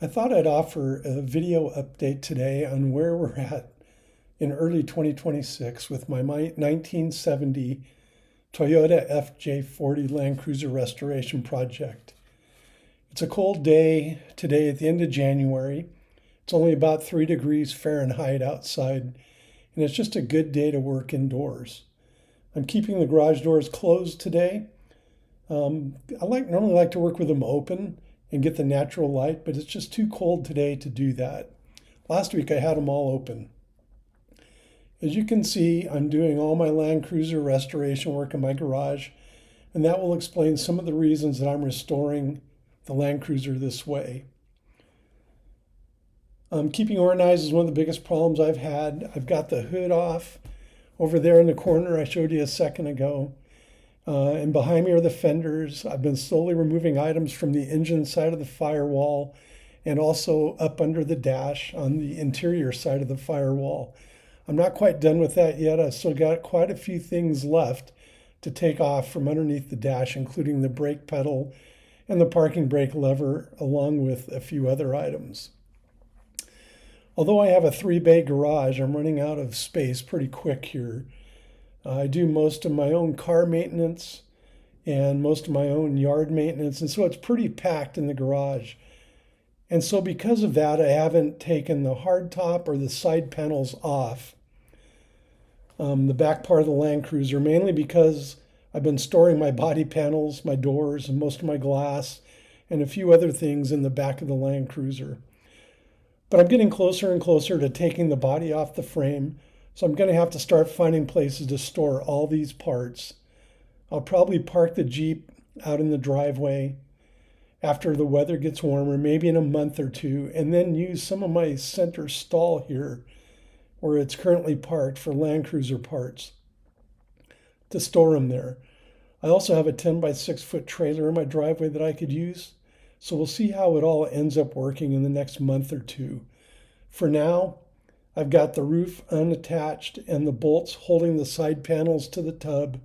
I thought I'd offer a video update today on where we're at in early 2026 with my 1970 Toyota FJ40 LandCruiser restoration project. It's a cold day today at the end of January. It's only about 3 degrees Fahrenheit outside, and it's just a good day to work indoors. I'm keeping the garage doors closed today. Normally like to work with them open and get the natural light, but it's just too cold today to do that. Last week I had them all open. As you can see, I'm doing all my LandCruiser restoration work in my garage, and that will explain some of the reasons that I'm restoring the LandCruiser this way. Keeping organized is one of the biggest problems I've had. I've got the hood off over there in the corner I showed you a second ago. And behind me are the fenders. I've been slowly removing items from the engine side of the firewall and also up under the dash on the interior side of the firewall. I'm not quite done with that yet. I've still got quite a few things left to take off from underneath the dash, including the brake pedal and the parking brake lever, along with a few other items. Although I have a 3-bay garage, I'm running out of space pretty quick here. I do most of my own car maintenance and most of my own yard maintenance, and so it's pretty packed in the garage. And so because of that, I haven't taken the hardtop or the side panels off the back part of the LandCruiser, mainly because I've been storing my body panels, my doors, and most of my glass, and a few other things in the back of the LandCruiser. But I'm getting closer and closer to taking the body off the frame, so I'm going to have to start finding places to store all these parts. I'll probably park the Jeep out in the driveway after the weather gets warmer, maybe in a month or two, and then use some of my center stall here, where it's currently parked, for LandCruiser parts, to store them there. I also have a 10 by 6 foot trailer in my driveway that I could use, so we'll see how it all ends up working in the next month or two. For now, I've got the roof unattached and the bolts holding the side panels to the tub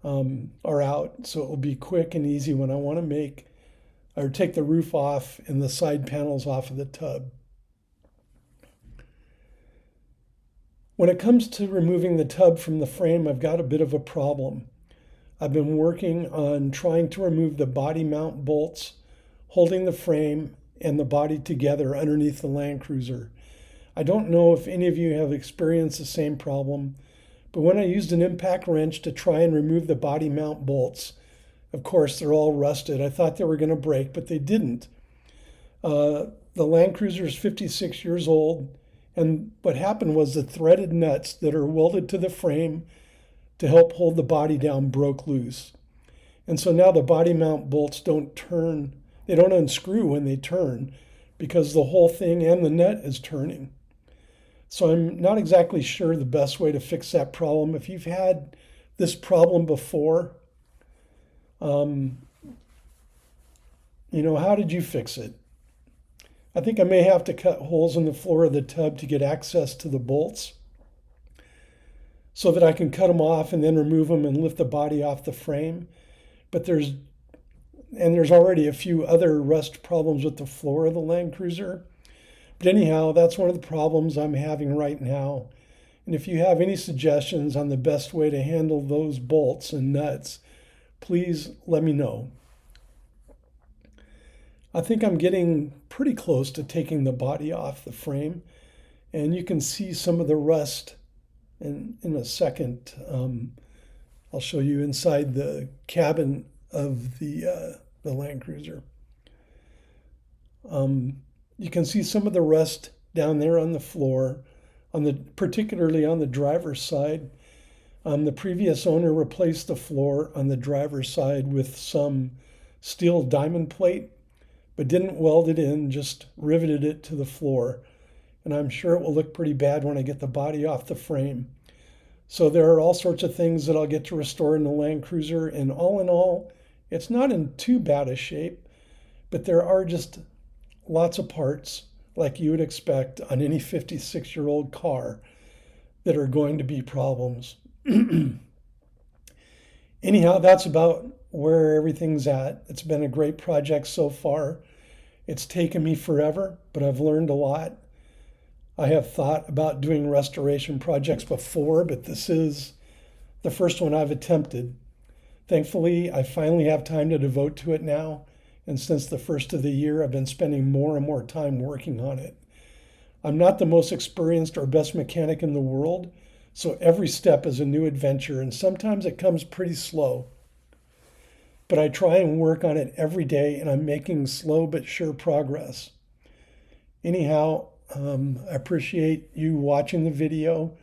are out, so it will be quick and easy when I want to take the roof off and the side panels off of the tub. When it comes to removing the tub from the frame, I've got a bit of a problem. I've been working on trying to remove the body mount bolts holding the frame and the body together underneath the LandCruiser. I don't know if any of you have experienced the same problem, but when I used an impact wrench to try and remove the body mount bolts, of course, they're all rusted. I thought they were going to break, but they didn't. The LandCruiser is 56 years old, and what happened was the threaded nuts that are welded to the frame to help hold the body down broke loose. And so now the body mount bolts don't turn, they don't unscrew when they turn, because the whole thing and the nut is turning. So I'm not exactly sure the best way to fix that problem. If you've had this problem before, how did you fix it? I think I may have to cut holes in the floor of the tub to get access to the bolts so that I can cut them off and then remove them and lift the body off the frame. But there's already a few other rust problems with the floor of the LandCruiser. But anyhow, that's one of the problems I'm having right now. And if you have any suggestions on the best way to handle those bolts and nuts, please let me know. I think I'm getting pretty close to taking the body off the frame, and you can see some of the rust in a second. I'll show you inside the cabin of the LandCruiser. You can see some of the rust down there on the floor, particularly on the driver's side. The previous owner replaced the floor on the driver's side with some steel diamond plate, but didn't weld it in, just riveted it to the floor. And I'm sure it will look pretty bad when I get the body off the frame. So there are all sorts of things that I'll get to restore in the LandCruiser, and all in all, it's not in too bad a shape, but there are just lots of parts, like you would expect on any 56-year-old car, that are going to be problems. Anyhow, that's about where everything's at. It's been a great project so far, It's taken me forever, but I've learned a lot. I have thought about doing restoration projects before, but this is the first one I've attempted. Thankfully, I finally have time to devote to it now, and since the first of the year, I've been spending more and more time working on it. I'm not the most experienced or best mechanic in the world, so every step is a new adventure, and sometimes it comes pretty slow. But I try and work on it every day, and I'm making slow but sure progress. Anyhow, I appreciate you watching the video.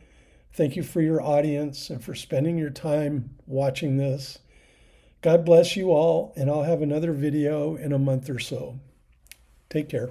Thank you for your audience and for spending your time watching this. God bless you all, and I'll have another video in a month or so. Take care.